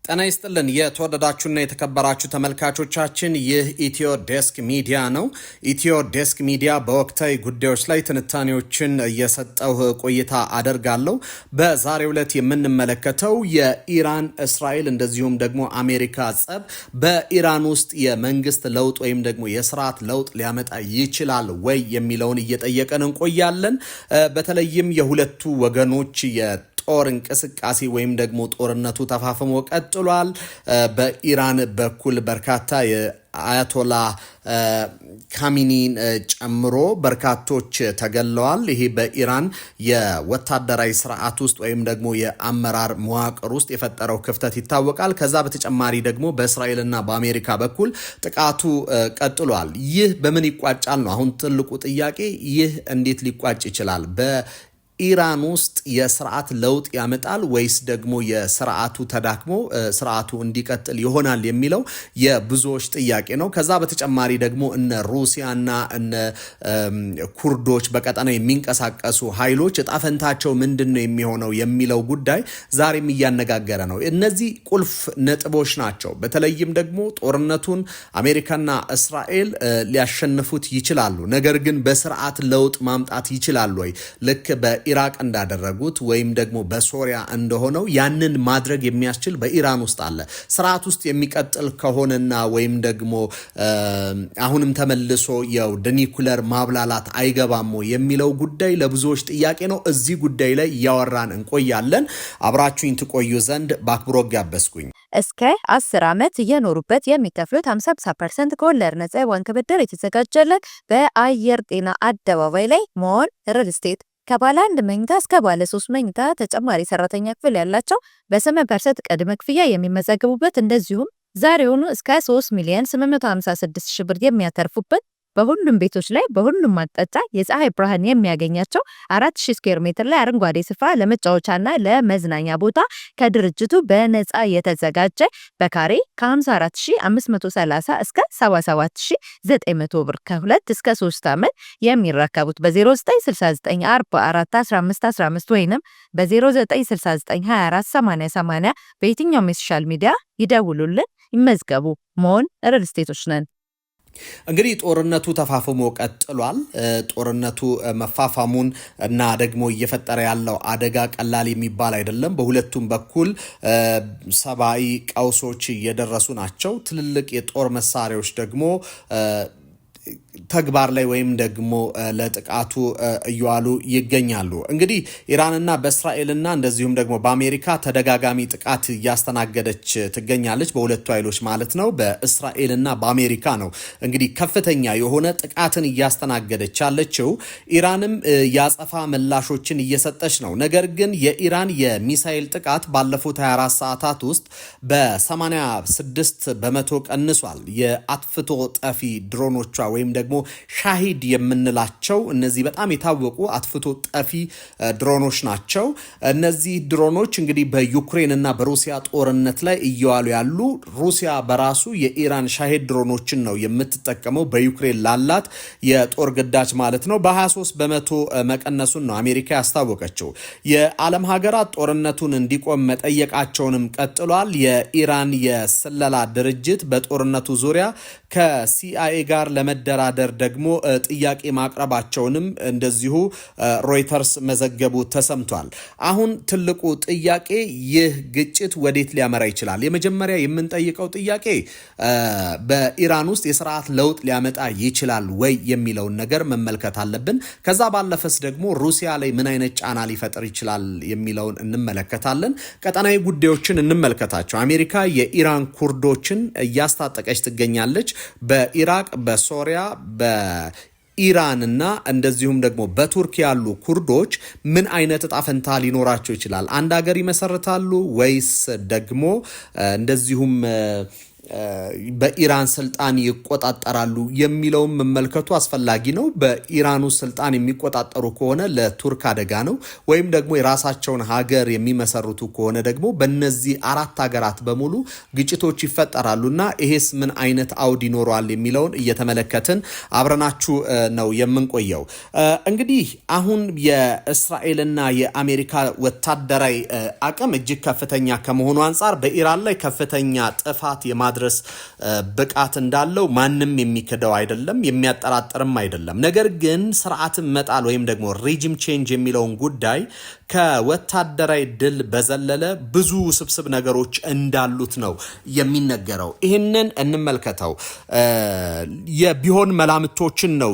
ጤና ይስጥልን የተወደዳችሁና የተከበራችሁ ተመልካቾቻችን፣ ይህ ኢትዮ ዴስክ ሚዲያ ነው። ኢትዮ ዴስክ ሚዲያ በወቅታዊ ጉዳዮች ላይ ትንታኔዎችን እየሰጠው ቆይታ አደርጋለሁ። በዛሬው ዕለት የምንመለከተው የኢራን እስራኤል እንደዚሁም ደግሞ አሜሪካ ጸብ በኢራን ውስጥ የመንግስት ለውጥ ወይም ደግሞ የስርዓት ለውጥ ሊያመጣ ይችላል ወይ የሚለውን እየጠየቀን እንቆያለን። በተለይም የሁለቱ ወገኖች ጦር እንቅስቃሴ ወይም ደግሞ ጦርነቱ ተፋፍሞ ቀጥሏል። በኢራን በኩል በርካታ የአያቶላ ካሚኒን ጨምሮ በርካቶች ተገለዋል። ይሄ በኢራን የወታደራዊ ስርዓት ውስጥ ወይም ደግሞ የአመራር መዋቅር ውስጥ የፈጠረው ክፍተት ይታወቃል። ከዛ በተጨማሪ ደግሞ በእስራኤልና በአሜሪካ በኩል ጥቃቱ ቀጥሏል። ይህ በምን ይቋጫል ነው አሁን ትልቁ ጥያቄ። ይህ እንዴት ሊቋጭ ይችላል? ኢራን ውስጥ የስርዓት ለውጥ ያመጣል ወይስ ደግሞ የስርዓቱ ተዳክሞ ስርዓቱ እንዲቀጥል ይሆናል የሚለው የብዙዎች ጥያቄ ነው። ከዛ በተጨማሪ ደግሞ እነ ሩሲያና እነ ኩርዶች በቀጠና የሚንቀሳቀሱ ኃይሎች እጣፈንታቸው ምንድነው የሚሆነው የሚለው ጉዳይ ዛሬም እያነጋገረ ነው። እነዚህ ቁልፍ ነጥቦች ናቸው። በተለይም ደግሞ ጦርነቱን አሜሪካና እስራኤል ሊያሸንፉት ይችላሉ። ነገር ግን በስርዓት ለውጥ ማምጣት ይችላሉ ወይ? ልክ ኢራቅ እንዳደረጉት ወይም ደግሞ በሶሪያ እንደሆነው ያንን ማድረግ የሚያስችል በኢራን ውስጥ አለ። ስርዓት ውስጥ የሚቀጥል ከሆነና ወይም ደግሞ አሁንም ተመልሶ ወደ ኒኩለር ማብላላት አይገባም የሚለው ጉዳይ ለብዙዎች ጥያቄ ነው። እዚህ ጉዳይ ላይ እያወራን እንቆያለን። አብራችሁኝ ትቆዩ ዘንድ በአክብሮት ጋበዝኩኝ። እስከ 10 ዓመት እየኖሩበት የሚከፍሉት 50% ከወለድ ነፃ የባንክ ብድር የተዘጋጀለት በአየር ጤና አደባባይ ላይ ሞል ሪል ስቴት ከባለ 1 መኝታ እስከ ባለ 3 መኝታ ተጨማሪ ሰራተኛ ክፍል ያላቸው በ8% ቅድመ ክፍያ የሚመዘገቡበት እንደዚሁም ዛሬውኑ እስከ 3,856,000 ብር የሚያተርፉበት በሁሉም ቤቶች ላይ በሁሉም አቅጣጫ የፀሐይ ብርሃን የሚያገኛቸው 4000 ስኩዌር ሜትር ላይ አረንጓዴ ስፍራ ለመጫወቻና ለመዝናኛ ቦታ ከድርጅቱ በነፃ የተዘጋጀ በካሬ ከ54530 እስከ 77900 ብር ከ2 እስከ 3 ዓመት የሚረከቡት በ0969441515 ወይንም በ0969248080 በየትኛውም የሶሻል ሚዲያ ይደውሉልን፣ ይመዝገቡ። ሞን ሪል ስቴቶች ነን። እንግዲህ ጦርነቱ ተፋፍሞ ቀጥሏል። ጦርነቱ መፋፋሙን እና ደግሞ እየፈጠረ ያለው አደጋ ቀላል የሚባል አይደለም። በሁለቱም በኩል ሰብአዊ ቀውሶች እየደረሱ ናቸው። ትልልቅ የጦር መሳሪያዎች ደግሞ ተግባር ላይ ወይም ደግሞ ለጥቃቱ እየዋሉ ይገኛሉ። እንግዲህ ኢራንና በእስራኤልና እንደዚሁም ደግሞ በአሜሪካ ተደጋጋሚ ጥቃት እያስተናገደች ትገኛለች። በሁለቱ ኃይሎች ማለት ነው። በእስራኤልና በአሜሪካ ነው እንግዲህ ከፍተኛ የሆነ ጥቃትን እያስተናገደች ያለችው። ኢራንም ያጸፋ ምላሾችን እየሰጠች ነው። ነገር ግን የኢራን የሚሳኤል ጥቃት ባለፉት 24 ሰዓታት ውስጥ በ86 በመቶ ቀንሷል። የአጥፍቶ ጠፊ ድሮኖቿ ወይም ደግሞ ሻሂድ የምንላቸው እነዚህ በጣም የታወቁ አጥፍቶ ጠፊ ድሮኖች ናቸው። እነዚህ ድሮኖች እንግዲህ በዩክሬን እና በሩሲያ ጦርነት ላይ እየዋሉ ያሉ፣ ሩሲያ በራሱ የኢራን ሻሂድ ድሮኖችን ነው የምትጠቀመው በዩክሬን ላላት የጦር ግዳጅ ማለት ነው። በ23 በመቶ መቀነሱን ነው አሜሪካ ያስታወቀችው። የዓለም ሀገራት ጦርነቱን እንዲቆም መጠየቃቸውንም ቀጥሏል። የኢራን የስለላ ድርጅት በጦርነቱ ዙሪያ ከሲአይኤ ጋር ለመደራደር ደግሞ ጥያቄ ማቅረባቸውንም እንደዚሁ ሮይተርስ መዘገቡ ተሰምቷል። አሁን ትልቁ ጥያቄ ይህ ግጭት ወዴት ሊያመራ ይችላል? የመጀመሪያ የምንጠይቀው ጥያቄ በኢራን ውስጥ የስርዓት ለውጥ ሊያመጣ ይችላል ወይ የሚለውን ነገር መመልከት አለብን። ከዛ ባለፈስ ደግሞ ሩሲያ ላይ ምን አይነት ጫና ሊፈጥር ይችላል የሚለውን እንመለከታለን። ቀጠናዊ ጉዳዮችን እንመልከታቸው። አሜሪካ የኢራን ኩርዶችን እያስታጠቀች ትገኛለች። በኢራቅ፣ በሶሪያ፣ በኢራንና እንደዚሁም ደግሞ በቱርክ ያሉ ኩርዶች ምን አይነት እጣ ፈንታ ሊኖራቸው ይችላል? አንድ ሀገር ይመሰርታሉ ወይስ ደግሞ እንደዚሁም በኢራን ስልጣን ይቆጣጠራሉ የሚለውን መመልከቱ አስፈላጊ ነው። በኢራኑ ስልጣን የሚቆጣጠሩ ከሆነ ለቱርክ አደጋ ነው። ወይም ደግሞ የራሳቸውን ሀገር የሚመሰርቱ ከሆነ ደግሞ በእነዚህ አራት ሀገራት በሙሉ ግጭቶች ይፈጠራሉና ይሄስ ምን አይነት አውድ ይኖረዋል የሚለውን እየተመለከትን አብረናችሁ ነው የምንቆየው። እንግዲህ አሁን የእስራኤልና የአሜሪካ ወታደራዊ አቅም እጅግ ከፍተኛ ከመሆኑ አንጻር በኢራን ላይ ከፍተኛ ጥፋት የማድረስ ብቃት እንዳለው ማንም የሚክደው አይደለም፣ የሚያጠራጥርም አይደለም። ነገር ግን ስርዓትን መጣል ወይም ደግሞ ሬጂም ቼንጅ የሚለውን ጉዳይ ከወታደራዊ ድል በዘለለ ብዙ ስብስብ ነገሮች እንዳሉት ነው የሚነገረው። ይህንን እንመልከተው። የቢሆን መላምቶችን ነው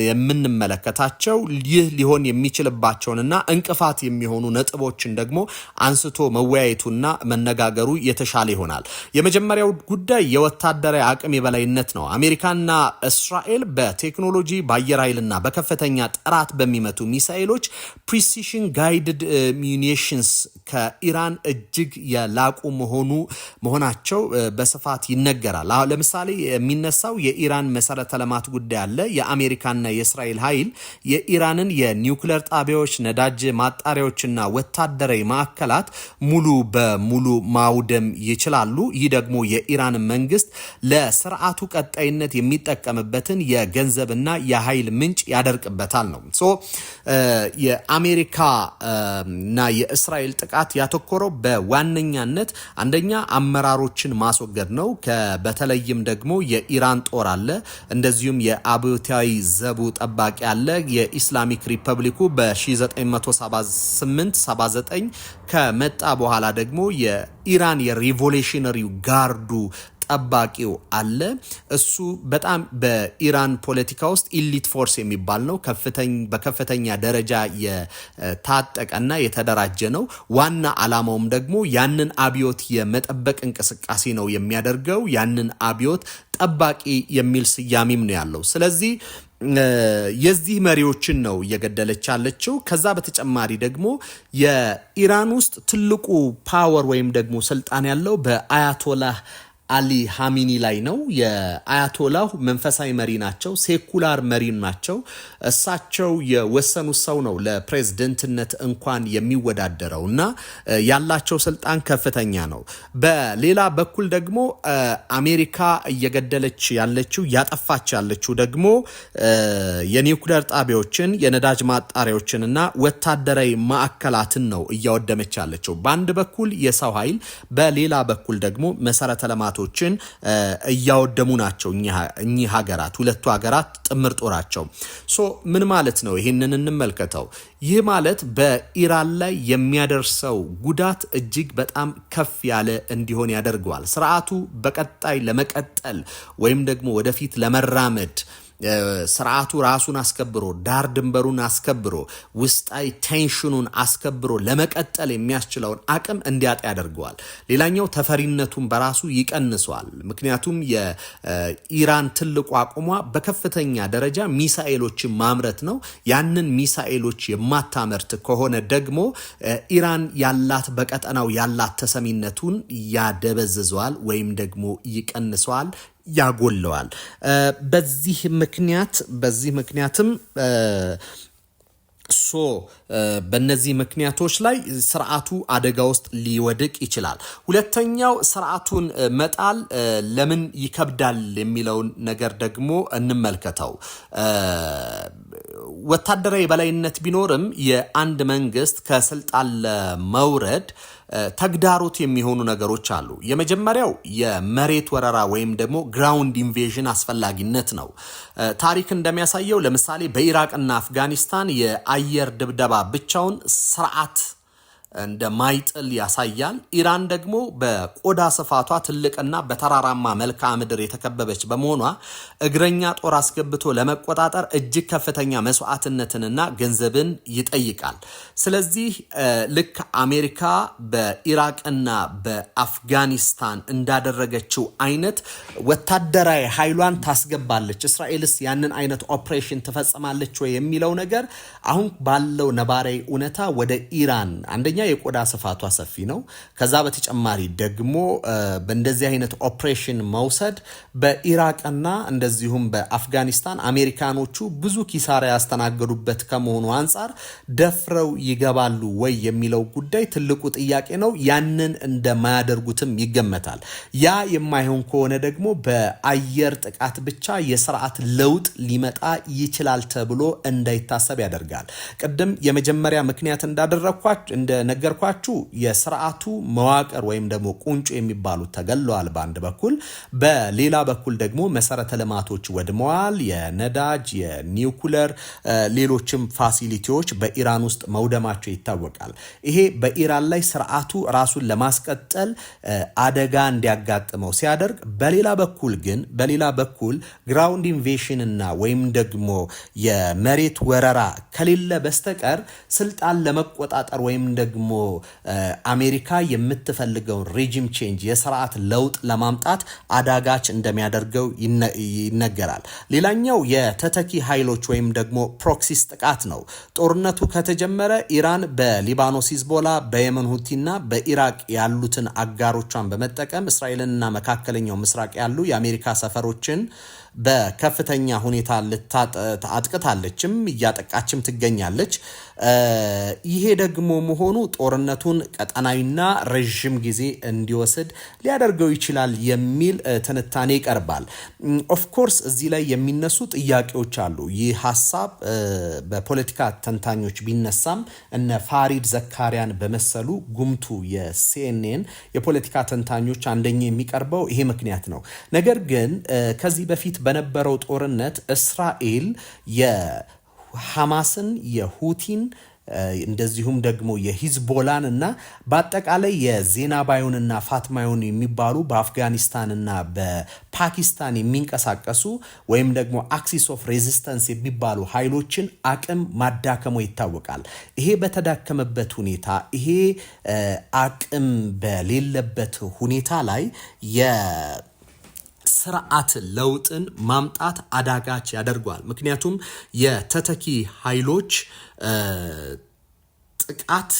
የምንመለከታቸው። ይህ ሊሆን የሚችልባቸውንና እንቅፋት የሚሆኑ ነጥቦችን ደግሞ አንስቶ መወያየቱና መነጋገሩ የተሻለ ይሆናል። የመጀመሪያው ጉዳይ የወታደራዊ አቅም የበላይነት ነው። አሜሪካና እስራኤል በቴክኖሎጂ በአየር ኃይልና በከፍተኛ ጥራት በሚመቱ ሚሳኤሎች ፕሪሲሽን ጋይድድ ሚኒሽንስ ከኢራን እጅግ የላቁ መሆናቸው በስፋት ይነገራል። ለምሳሌ የሚነሳው የኢራን መሰረተ ልማት ጉዳይ አለ። የአሜሪካና የእስራኤል ኃይል የኢራንን የኒውክሌር ጣቢያዎች፣ ነዳጅ ማጣሪያዎችና ወታደራዊ ማዕከላት ሙሉ በሙሉ ማውደም ይችላሉ። ይህ ደግሞ የኢራን መንግስት ለስርዓቱ ቀጣይነት የሚጠቀምበትን የገንዘብና የኃይል ምንጭ ያደርቅበታል ነው። የአሜሪካ እና የእስራኤል ጥቃት ያተኮረው በዋነኛነት አንደኛ አመራሮችን ማስወገድ ነው። በተለይም ደግሞ የኢራን ጦር አለ፣ እንደዚሁም የአብዮታዊ ዘቡ ጠባቂ አለ። የኢስላሚክ ሪፐብሊኩ በ1978-79 ከመጣ በኋላ ደግሞ የኢራን የሪቮሉሽነሪ ጋርዱ ጠባቂው አለ። እሱ በጣም በኢራን ፖለቲካ ውስጥ ኢሊት ፎርስ የሚባል ነው። በከፍተኛ ደረጃ የታጠቀና የተደራጀ ነው። ዋና ዓላማውም ደግሞ ያንን አብዮት የመጠበቅ እንቅስቃሴ ነው የሚያደርገው። ያንን አብዮት ጠባቂ የሚል ስያሜም ነው ያለው። ስለዚህ የዚህ መሪዎችን ነው እየገደለች ያለችው። ከዛ በተጨማሪ ደግሞ የኢራን ውስጥ ትልቁ ፓወር ወይም ደግሞ ስልጣን ያለው በአያቶላህ አሊ ሀሚኒ ላይ ነው። የአያቶላሁ መንፈሳዊ መሪ ናቸው፣ ሴኩላር መሪ ናቸው። እሳቸው የወሰኑት ሰው ነው ለፕሬዝደንትነት እንኳን የሚወዳደረው እና ያላቸው ስልጣን ከፍተኛ ነው። በሌላ በኩል ደግሞ አሜሪካ እየገደለች ያለችው ያጠፋች ያለችው ደግሞ የኒውክሌር ጣቢያዎችን፣ የነዳጅ ማጣሪያዎችን እና ወታደራዊ ማዕከላትን ነው እያወደመች ያለችው። በአንድ በኩል የሰው ኃይል፣ በሌላ በኩል ደግሞ መሰረተ ልማቶችን እያወደሙ ናቸው እኚህ ሀገራት፣ ሁለቱ ሀገራት ጥምር ጦራቸው። ምን ማለት ነው? ይህንን እንመልከተው። ይህ ማለት በኢራን ላይ የሚያደርሰው ጉዳት እጅግ በጣም ከፍ ያለ እንዲሆን ያደርገዋል። ስርዓቱ በቀጣይ ለመቀጠል ወይም ደግሞ ወደፊት ለመራመድ ስርዓቱ ራሱን አስከብሮ ዳር ድንበሩን አስከብሮ ውስጣዊ ቴንሽኑን አስከብሮ ለመቀጠል የሚያስችለውን አቅም እንዲያጣ ያደርገዋል። ሌላኛው ተፈሪነቱን በራሱ ይቀንሰዋል። ምክንያቱም የኢራን ትልቁ አቅሟ በከፍተኛ ደረጃ ሚሳኤሎችን ማምረት ነው። ያንን ሚሳኤሎች የማታመርት ከሆነ ደግሞ ኢራን ያላት በቀጠናው ያላት ተሰሚነቱን ያደበዝዘዋል ወይም ደግሞ ይቀንሰዋል፣ ያጎለዋል። በዚህ ምክንያትም በእነዚህ ምክንያቶች ላይ ስርዓቱ አደጋ ውስጥ ሊወድቅ ይችላል። ሁለተኛው ስርዓቱን መጣል ለምን ይከብዳል የሚለውን ነገር ደግሞ እንመልከተው። ወታደራዊ የበላይነት ቢኖርም የአንድ መንግስት ከስልጣን ለመውረድ ተግዳሮት የሚሆኑ ነገሮች አሉ። የመጀመሪያው የመሬት ወረራ ወይም ደግሞ ግራውንድ ኢንቬዥን አስፈላጊነት ነው። ታሪክ እንደሚያሳየው ለምሳሌ በኢራቅና አፍጋኒስታን የአየር ድብደባ ብቻውን ስርዓት እንደማይጥል ያሳያል። ኢራን ደግሞ በቆዳ ስፋቷ ትልቅና በተራራማ መልክዓ ምድር የተከበበች በመሆኗ እግረኛ ጦር አስገብቶ ለመቆጣጠር እጅግ ከፍተኛ መስዋዕትነትንና ገንዘብን ይጠይቃል። ስለዚህ ልክ አሜሪካ በኢራቅና በአፍጋኒስታን እንዳደረገችው አይነት ወታደራዊ ኃይሏን ታስገባለች። እስራኤልስ ያንን አይነት ኦፕሬሽን ትፈጽማለች ወይ የሚለው ነገር አሁን ባለው ነባራዊ እውነታ ወደ ኢራን አንደኛ የቆዳ ስፋቷ ሰፊ ነው። ከዛ በተጨማሪ ደግሞ በእንደዚህ አይነት ኦፕሬሽን መውሰድ በኢራቅና እንደዚሁም በአፍጋኒስታን አሜሪካኖቹ ብዙ ኪሳራ ያስተናገዱበት ከመሆኑ አንጻር ደፍረው ይገባሉ ወይ የሚለው ጉዳይ ትልቁ ጥያቄ ነው። ያንን እንደማያደርጉትም ይገመታል። ያ የማይሆን ከሆነ ደግሞ በአየር ጥቃት ብቻ የስርዓት ለውጥ ሊመጣ ይችላል ተብሎ እንዳይታሰብ ያደርጋል። ቅድም የመጀመሪያ ምክንያት እንደነገርኳችሁ የስርዓቱ መዋቅር ወይም ደግሞ ቁንጮ የሚባሉት ተገለዋል በአንድ በኩል፣ በሌላ በኩል ደግሞ መሰረተ ልማቶች ወድመዋል። የነዳጅ፣ የኒውክለር ሌሎችም ፋሲሊቲዎች በኢራን ውስጥ መውደማቸው ይታወቃል። ይሄ በኢራን ላይ ስርዓቱ ራሱን ለማስቀጠል አደጋ እንዲያጋጥመው ሲያደርግ፣ በሌላ በኩል ግራውንድ ኢንቬሽን እና ወይም ደግሞ የመሬት ወረራ ከሌለ በስተቀር ስልጣን ለመቆጣጠር ወይም ደግሞ አሜሪካ የምትፈልገውን ሬጂም ቼንጅ የስርዓት ለውጥ ለማምጣት አዳጋች እንደሚያደርገው ይነገራል። ሌላኛው የተተኪ ኃይሎች ወይም ደግሞ ፕሮክሲስ ጥቃት ነው። ጦርነቱ ከተጀመረ ኢራን በሊባኖስ ሂዝቦላ፣ በየመን ሁቲና በኢራቅ ያሉትን አጋሮቿን በመጠቀም እስራኤልንና መካከለኛው ምስራቅ ያሉ የአሜሪካ ሰፈሮችን በከፍተኛ ሁኔታ አጥቅታለችም እያጠቃችም ትገኛለች። ይሄ ደግሞ መሆኑ ጦርነቱን ቀጠናዊና ረዥም ጊዜ እንዲወስድ ሊያደርገው ይችላል የሚል ትንታኔ ይቀርባል። ኦፍኮርስ እዚህ ላይ የሚነሱ ጥያቄዎች አሉ። ይህ ሀሳብ በፖለቲካ ተንታኞች ቢነሳም እነ ፋሪድ ዘካሪያን በመሰሉ ጉምቱ የሲኤንኤን የፖለቲካ ተንታኞች አንደኛ የሚቀርበው ይሄ ምክንያት ነው። ነገር ግን ከዚህ በፊት በነበረው ጦርነት እስራኤል የሐማስን የሁቲን እንደዚሁም ደግሞ የሂዝቦላን እና በአጠቃላይ የዜናባዩንና ፋትማዩን የሚባሉ በአፍጋኒስታንና በፓኪስታን የሚንቀሳቀሱ ወይም ደግሞ አክሲስ ኦፍ ሬዚስተንስ የሚባሉ ኃይሎችን አቅም ማዳከሙ ይታወቃል። ይሄ በተዳከመበት ሁኔታ፣ ይሄ አቅም በሌለበት ሁኔታ ላይ ስርዓት ለውጥን ማምጣት አዳጋች ያደርገዋል። ምክንያቱም የተተኪ ኃይሎች ጥቃት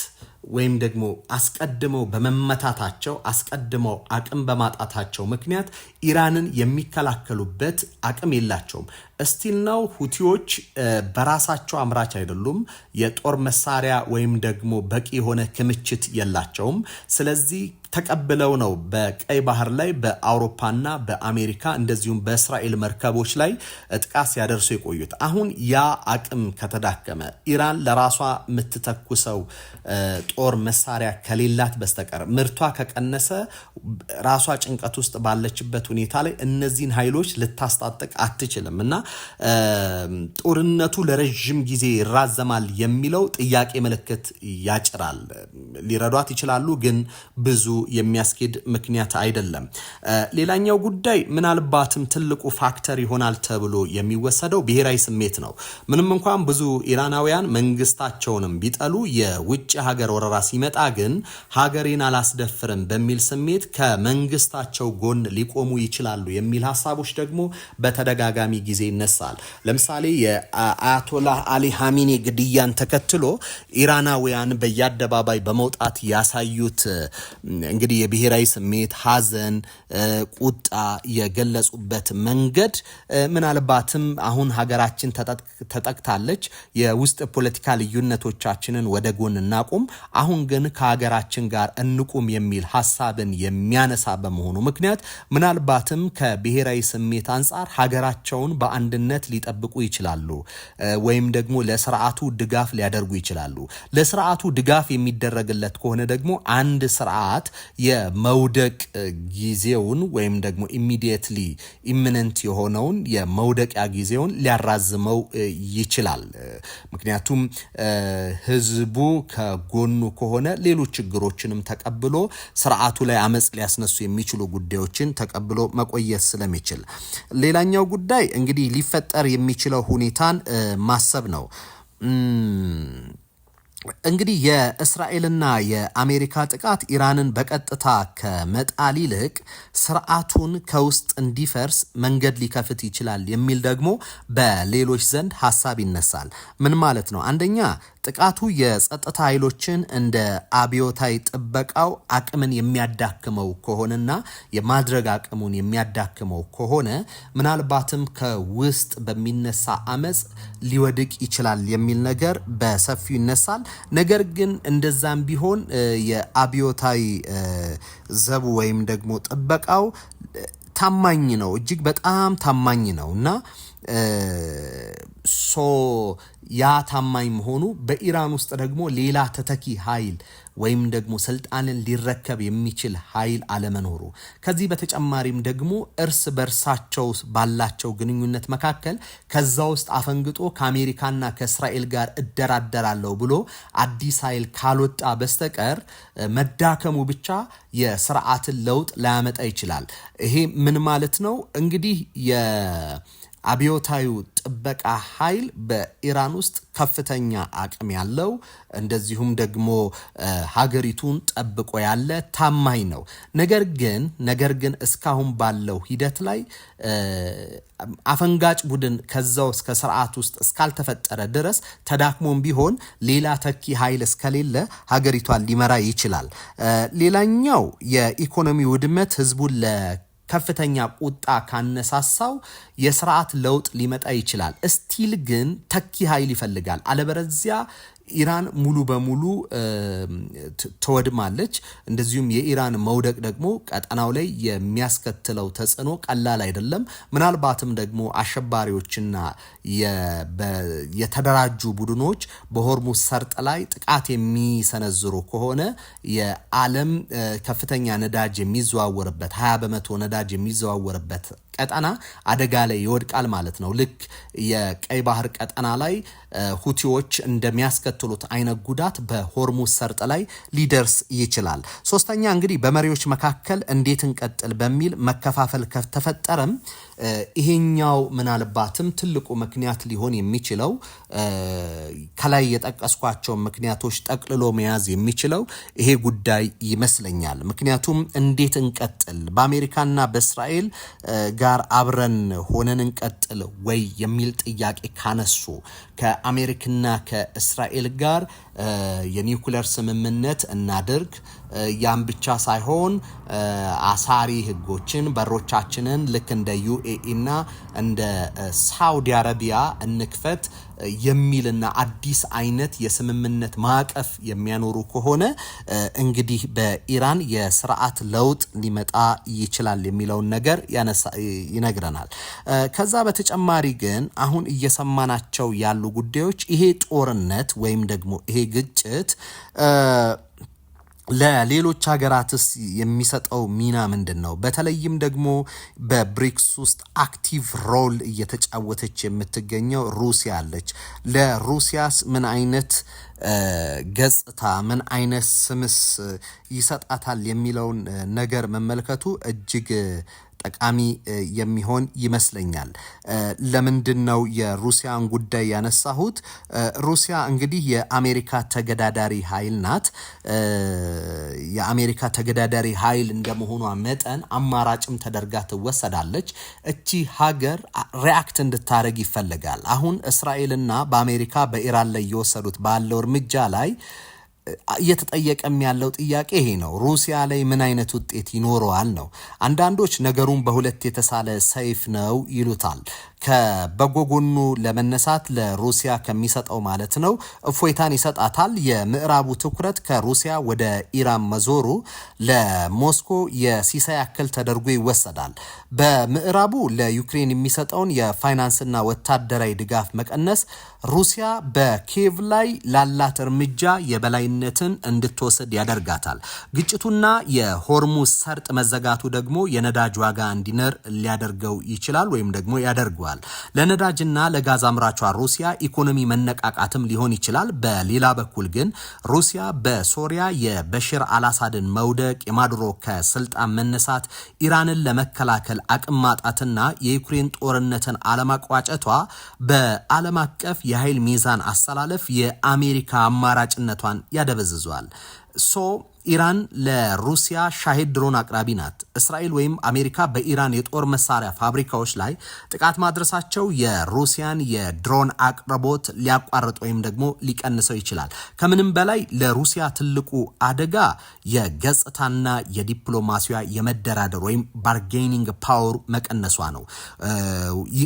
ወይም ደግሞ አስቀድመው በመመታታቸው አስቀድመው አቅም በማጣታቸው ምክንያት ኢራንን የሚከላከሉበት አቅም የላቸውም። እስቲል ነው ሁቲዎች በራሳቸው አምራች አይደሉም። የጦር መሳሪያ ወይም ደግሞ በቂ የሆነ ክምችት የላቸውም። ስለዚህ ተቀብለው ነው በቀይ ባህር ላይ በአውሮፓና በአሜሪካ እንደዚሁም በእስራኤል መርከቦች ላይ ጥቃት ሲያደርሱ የቆዩት። አሁን ያ አቅም ከተዳከመ ኢራን ለራሷ የምትተኩሰው ጦር መሳሪያ ከሌላት በስተቀር ምርቷ ከቀነሰ ራሷ ጭንቀት ውስጥ ባለችበት ሁኔታ ላይ እነዚህን ኃይሎች ልታስታጥቅ አትችልም እና ጦርነቱ ለረጅም ጊዜ ይራዘማል የሚለው ጥያቄ ምልክት ያጭራል። ሊረዷት ይችላሉ፣ ግን ብዙ የሚያስኬድ ምክንያት አይደለም። ሌላኛው ጉዳይ ምናልባትም ትልቁ ፋክተር ይሆናል ተብሎ የሚወሰደው ብሔራዊ ስሜት ነው። ምንም እንኳን ብዙ ኢራናውያን መንግስታቸውንም ቢጠሉ የውጭ ሀገር ወረራ ሲመጣ ግን ሀገሬን አላስደፍርም በሚል ስሜት ከመንግስታቸው ጎን ሊቆሙ ይችላሉ የሚል ሀሳቦች ደግሞ በተደጋጋሚ ጊዜ ይነሳል። ለምሳሌ የአያቶላህ አሊ ሀሚኒ ግድያን ተከትሎ ኢራናውያን በየአደባባይ በመውጣት ያሳዩት እንግዲህ የብሔራዊ ስሜት፣ ሀዘን፣ ቁጣ የገለጹበት መንገድ ምናልባትም አሁን ሀገራችን ተጠቅታለች፣ የውስጥ ፖለቲካ ልዩነቶቻችንን ወደ ጎን እናቁም፣ አሁን ግን ከሀገራችን ጋር እንቁም የሚል ሀሳብን የሚያነሳ በመሆኑ ምክንያት ምናልባትም ከብሔራዊ ስሜት አንጻር ሀገራቸውን በአንድነት ሊጠብቁ ይችላሉ፣ ወይም ደግሞ ለስርዓቱ ድጋፍ ሊያደርጉ ይችላሉ። ለስርዓቱ ድጋፍ የሚደረግለት ከሆነ ደግሞ አንድ ስርዓት የመውደቅ ጊዜውን ወይም ደግሞ ኢሚዲየትሊ ኢሚነንት የሆነውን የመውደቂያ ጊዜውን ሊያራዝመው ይችላል። ምክንያቱም ህዝቡ ከጎኑ ከሆነ ሌሎች ችግሮችንም ተቀብሎ ስርዓቱ ላይ አመጽ ሊያስነሱ የሚችሉ ጉዳዮችን ተቀብሎ መቆየት ስለሚችል፣ ሌላኛው ጉዳይ እንግዲህ ሊፈጠር የሚችለው ሁኔታን ማሰብ ነው። እንግዲህ የእስራኤልና የአሜሪካ ጥቃት ኢራንን በቀጥታ ከመጣል ይልቅ ስርዓቱን ከውስጥ እንዲፈርስ መንገድ ሊከፍት ይችላል የሚል ደግሞ በሌሎች ዘንድ ሀሳብ ይነሳል። ምን ማለት ነው? አንደኛ ጥቃቱ የጸጥታ ኃይሎችን እንደ አብዮታዊ ጥበቃው አቅምን የሚያዳክመው ከሆነና የማድረግ አቅሙን የሚያዳክመው ከሆነ ምናልባትም ከውስጥ በሚነሳ አመጽ ሊወድቅ ይችላል የሚል ነገር በሰፊው ይነሳል። ነገር ግን እንደዛም ቢሆን የአብዮታዊ ዘቡ ወይም ደግሞ ጥበቃው ታማኝ ነው፣ እጅግ በጣም ታማኝ ነው እና ያ ታማኝ መሆኑ በኢራን ውስጥ ደግሞ ሌላ ተተኪ ኃይል ወይም ደግሞ ስልጣንን ሊረከብ የሚችል ኃይል አለመኖሩ ከዚህ በተጨማሪም ደግሞ እርስ በርሳቸው ባላቸው ግንኙነት መካከል ከዛ ውስጥ አፈንግጦ ከአሜሪካና ከእስራኤል ጋር እደራደራለሁ ብሎ አዲስ ኃይል ካልወጣ በስተቀር መዳከሙ ብቻ የስርዓትን ለውጥ ላያመጣ ይችላል። ይሄ ምን ማለት ነው? እንግዲህ አብዮታዊ ጥበቃ ኃይል በኢራን ውስጥ ከፍተኛ አቅም ያለው እንደዚሁም ደግሞ ሀገሪቱን ጠብቆ ያለ ታማኝ ነው። ነገር ግን እስካሁን ባለው ሂደት ላይ አፈንጋጭ ቡድን ከዛው እስከ ስርዓት ውስጥ እስካልተፈጠረ ድረስ ተዳክሞም ቢሆን ሌላ ተኪ ኃይል እስከሌለ ሀገሪቷን ሊመራ ይችላል። ሌላኛው የኢኮኖሚ ውድመት ህዝቡን ከፍተኛ ቁጣ ካነሳሳው የስርዓት ለውጥ ሊመጣ ይችላል። እስቲል ግን ተኪ ኃይል ይፈልጋል። አለበለዚያ ኢራን ሙሉ በሙሉ ተወድማለች። እንደዚሁም የኢራን መውደቅ ደግሞ ቀጠናው ላይ የሚያስከትለው ተጽዕኖ ቀላል አይደለም። ምናልባትም ደግሞ አሸባሪዎችና የተደራጁ ቡድኖች በሆርሙዝ ሰርጥ ላይ ጥቃት የሚሰነዝሩ ከሆነ የዓለም ከፍተኛ ነዳጅ የሚዘዋወርበት 20% ነዳጅ የሚዘዋወርበት ቀጠና አደጋ ላይ ይወድቃል ማለት ነው። ልክ የቀይ ባህር ቀጠና ላይ ሁቲዎች እንደሚያስከትሉት አይነት ጉዳት በሆርሙዝ ሰርጥ ላይ ሊደርስ ይችላል። ሶስተኛ እንግዲህ በመሪዎች መካከል እንዴት እንቀጥል በሚል መከፋፈል ከተፈጠረም ይሄኛው ምናልባትም ትልቁ ምክንያት ሊሆን የሚችለው ከላይ የጠቀስኳቸው ምክንያቶች ጠቅልሎ መያዝ የሚችለው ይሄ ጉዳይ ይመስለኛል። ምክንያቱም እንዴት እንቀጥል በአሜሪካና በእስራኤል ጋር አብረን ሆነን እንቀጥል ወይ የሚል ጥያቄ ካነሱ ከአሜሪካና ከእስራኤል ጋር የኒውክሌር ስምምነት እናድርግ፣ ያን ብቻ ሳይሆን አሳሪ ህጎችን በሮቻችንን ልክ እንደ ዩኤኢ እና እንደ ሳውዲ አረቢያ እንክፈት የሚልና አዲስ አይነት የስምምነት ማዕቀፍ የሚያኖሩ ከሆነ እንግዲህ በኢራን የስርዓት ለውጥ ሊመጣ ይችላል የሚለውን ነገር ይነግረናል። ከዛ በተጨማሪ ግን አሁን እየሰማናቸው ያሉ ጉዳዮች ይሄ ጦርነት ወይም ደግሞ ይሄ ግጭት ለሌሎች ሀገራትስ የሚሰጠው ሚና ምንድን ነው? በተለይም ደግሞ በብሪክስ ውስጥ አክቲቭ ሮል እየተጫወተች የምትገኘው ሩሲያ አለች። ለሩሲያስ ምን አይነት ገጽታ ምን አይነት ስምስ ይሰጣታል የሚለውን ነገር መመልከቱ እጅግ ጠቃሚ የሚሆን ይመስለኛል። ለምንድነው የሩሲያን ጉዳይ ያነሳሁት? ሩሲያ እንግዲህ የአሜሪካ ተገዳዳሪ ኃይል ናት። የአሜሪካ ተገዳዳሪ ኃይል እንደመሆኗ መጠን አማራጭም ተደርጋ ትወሰዳለች። እቺ ሀገር ሪአክት እንድታረግ ይፈልጋል። አሁን እስራኤልና በአሜሪካ በኢራን ላይ የወሰዱት ባለው እርምጃ ላይ እየተጠየቀም ያለው ጥያቄ ይሄ ነው። ሩሲያ ላይ ምን አይነት ውጤት ይኖረዋል ነው። አንዳንዶች ነገሩን በሁለት የተሳለ ሰይፍ ነው ይሉታል። ከበጎጎኑ ለመነሳት ለሩሲያ ከሚሰጠው ማለት ነው እፎይታን ይሰጣታል። የምዕራቡ ትኩረት ከሩሲያ ወደ ኢራን መዞሩ ለሞስኮ የሲሳይ ያክል ተደርጎ ይወሰዳል። በምዕራቡ ለዩክሬን የሚሰጠውን የፋይናንስና ወታደራዊ ድጋፍ መቀነስ ሩሲያ በኪየቭ ላይ ላላት እርምጃ የበላይነትን እንድትወስድ ያደርጋታል። ግጭቱና የሆርሙዝ ሰርጥ መዘጋቱ ደግሞ የነዳጅ ዋጋ እንዲነር ሊያደርገው ይችላል ወይም ደግሞ ያደርገዋል። ለነዳጅና ለጋዝ አምራቿ ሩሲያ ኢኮኖሚ መነቃቃትም ሊሆን ይችላል። በሌላ በኩል ግን ሩሲያ በሶሪያ የበሽር አልአሳድን መውደቅ፣ የማዱሮ ከስልጣን መነሳት፣ ኢራንን ለመከላከል አቅም ማጣትና የዩክሬን ጦርነትን አለማቋጨቷ በዓለም አቀፍ የኃይል ሚዛን አስተላለፍ የአሜሪካ አማራጭነቷን ያደበዝዟል። ኢራን ለሩሲያ ሻሂድ ድሮን አቅራቢ ናት። እስራኤል ወይም አሜሪካ በኢራን የጦር መሳሪያ ፋብሪካዎች ላይ ጥቃት ማድረሳቸው የሩሲያን የድሮን አቅርቦት ሊያቋርጥ ወይም ደግሞ ሊቀንሰው ይችላል። ከምንም በላይ ለሩሲያ ትልቁ አደጋ የገጽታና የዲፕሎማሲያ የመደራደር ወይም ባርጌኒንግ ፓወር መቀነሷ ነው።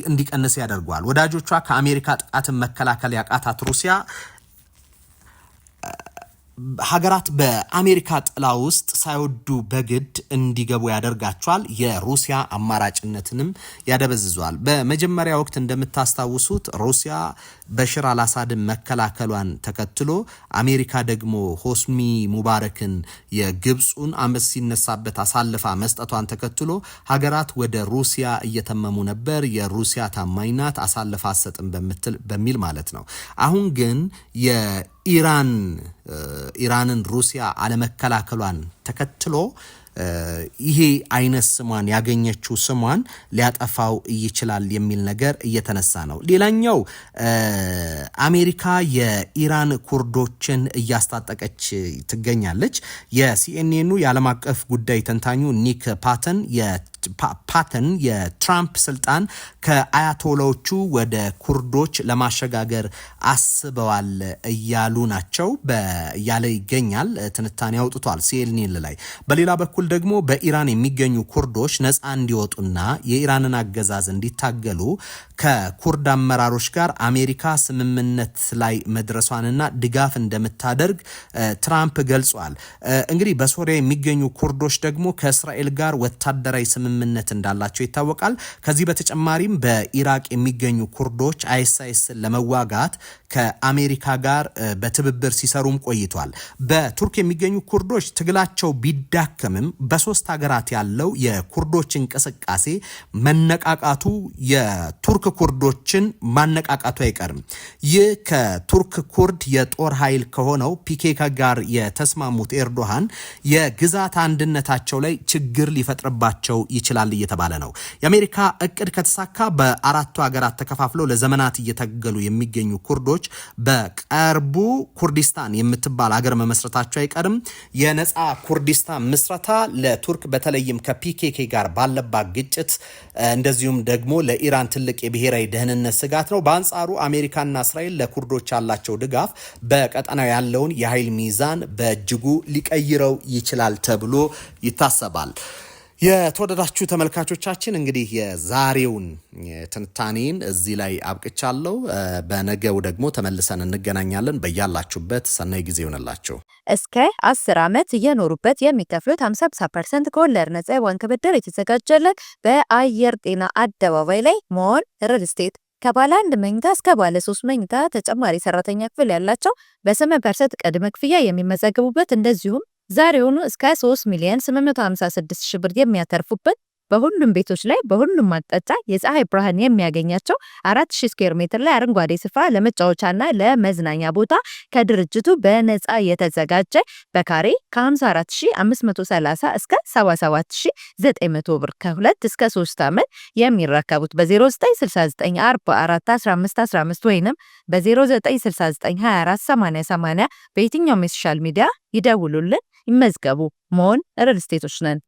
እንዲቀንስ ያደርገዋል። ወዳጆቿ ከአሜሪካ ጥቃትን መከላከል ያቃታት ሩሲያ ሀገራት በአሜሪካ ጥላ ውስጥ ሳይወዱ በግድ እንዲገቡ ያደርጋቸዋል። የሩሲያ አማራጭነትንም ያደበዝዟል። በመጀመሪያ ወቅት እንደምታስታውሱት ሩሲያ በሽር አልአሳድን መከላከሏን ተከትሎ አሜሪካ ደግሞ ሆስኒ ሙባረክን የግብፁን አመፅ ሲነሳበት አሳልፋ መስጠቷን ተከትሎ ሀገራት ወደ ሩሲያ እየተመሙ ነበር። የሩሲያ ታማኝ ናት አሳልፋ አትሰጥም በሚል ማለት ነው። አሁን ግን ኢራንን ሩሲያ አለመከላከሏን ተከትሎ ይሄ አይነት ስሟን ያገኘችው ስሟን ሊያጠፋው ይችላል የሚል ነገር እየተነሳ ነው። ሌላኛው አሜሪካ የኢራን ኩርዶችን እያስታጠቀች ትገኛለች። የሲኤንኤኑ የዓለም አቀፍ ጉዳይ ተንታኙ ኒክ ፓተን የትራምፕ ስልጣን ከአያቶላዎቹ ወደ ኩርዶች ለማሸጋገር አስበዋል እያሉ ናቸው እያለ ይገኛል። ትንታኔ አውጥቷል ሲኤንኤን ላይ። በሌላ በኩል ደግሞ በኢራን የሚገኙ ኩርዶች ነፃ እንዲወጡና የኢራንን አገዛዝ እንዲታገሉ ከኩርድ አመራሮች ጋር አሜሪካ ስምምነት ላይ መድረሷንና ድጋፍ እንደምታደርግ ትራምፕ ገልጿል። እንግዲህ በሶሪያ የሚገኙ ኩርዶች ደግሞ ከእስራኤል ጋር ወታደራዊ ስምምነት እንዳላቸው ይታወቃል። ከዚህ በተጨማሪም በኢራቅ የሚገኙ ኩርዶች አይኤስአይስን ለመዋጋት ከአሜሪካ ጋር በትብብር ሲሰሩም ቆይቷል። በቱርክ የሚገኙ ኩርዶች ትግላቸው ቢዳከምም በሶስት ሀገራት ያለው የኩርዶች እንቅስቃሴ መነቃቃቱ የቱርክ ኩርዶችን ማነቃቃቱ አይቀርም። ይህ ከቱርክ ኩርድ የጦር ኃይል ከሆነው ፒኬካ ጋር የተስማሙት ኤርዶሃን የግዛት አንድነታቸው ላይ ችግር ሊፈጥርባቸው ይችላል እየተባለ ነው። የአሜሪካ እቅድ ከተሳካ በአራቱ ሀገራት ተከፋፍለው ለዘመናት እየታገሉ የሚገኙ ኩርዶች በቅርቡ ኩርዲስታን የምትባል ሀገር መመስረታቸው አይቀርም። የነፃ ኩርዲስታን ምስረታ ለቱርክ በተለይም ከፒኬኬ ጋር ባለባት ግጭት እንደዚሁም ደግሞ ለኢራን ትልቅ የብሔራዊ ደህንነት ስጋት ነው። በአንጻሩ አሜሪካና እስራኤል ለኩርዶች ያላቸው ድጋፍ በቀጠናው ያለውን የኃይል ሚዛን በእጅጉ ሊቀይረው ይችላል ተብሎ ይታሰባል። የተወደዳችሁ ተመልካቾቻችን እንግዲህ የዛሬውን ትንታኔን እዚህ ላይ አብቅቻለሁ። በነገው ደግሞ ተመልሰን እንገናኛለን። በያላችሁበት ሰናይ ጊዜ ይሆንላችሁ። እስከ 10 ዓመት እየኖሩበት የሚከፍሉት 50% ከወለድ ነፃ የባንክ ብድር የተዘጋጀለት በአየር ጤና አደባባይ ላይ ሞል ሪል ስቴት ከባለ 1 መኝታ እስከ ባለ 3 መኝታ ተጨማሪ ሰራተኛ ክፍል ያላቸው በ8% ቅድመ ክፍያ የሚመዘገቡበት እንደዚሁም ዛሬውኑ እስከ 3,856,000 ብር የሚያተርፉበት በሁሉም ቤቶች ላይ በሁሉም አቅጣጫ የፀሐይ ብርሃን የሚያገኛቸው 4000 ስኩዌር ሜትር ላይ አረንጓዴ ስፍራ ለመጫወቻና ለመዝናኛ ቦታ ከድርጅቱ በነፃ የተዘጋጀ በካሬ ከ54530 እስከ 77900 ብር ከ2 እስከ 3 ዓመት የሚረከቡት በ0969441515 ወይንም በ0969248080 በየትኛውም የሶሻል ሚዲያ ይደውሉልን፣ ይመዝገቡ። ሞን ሪል ስቴቶች ነን።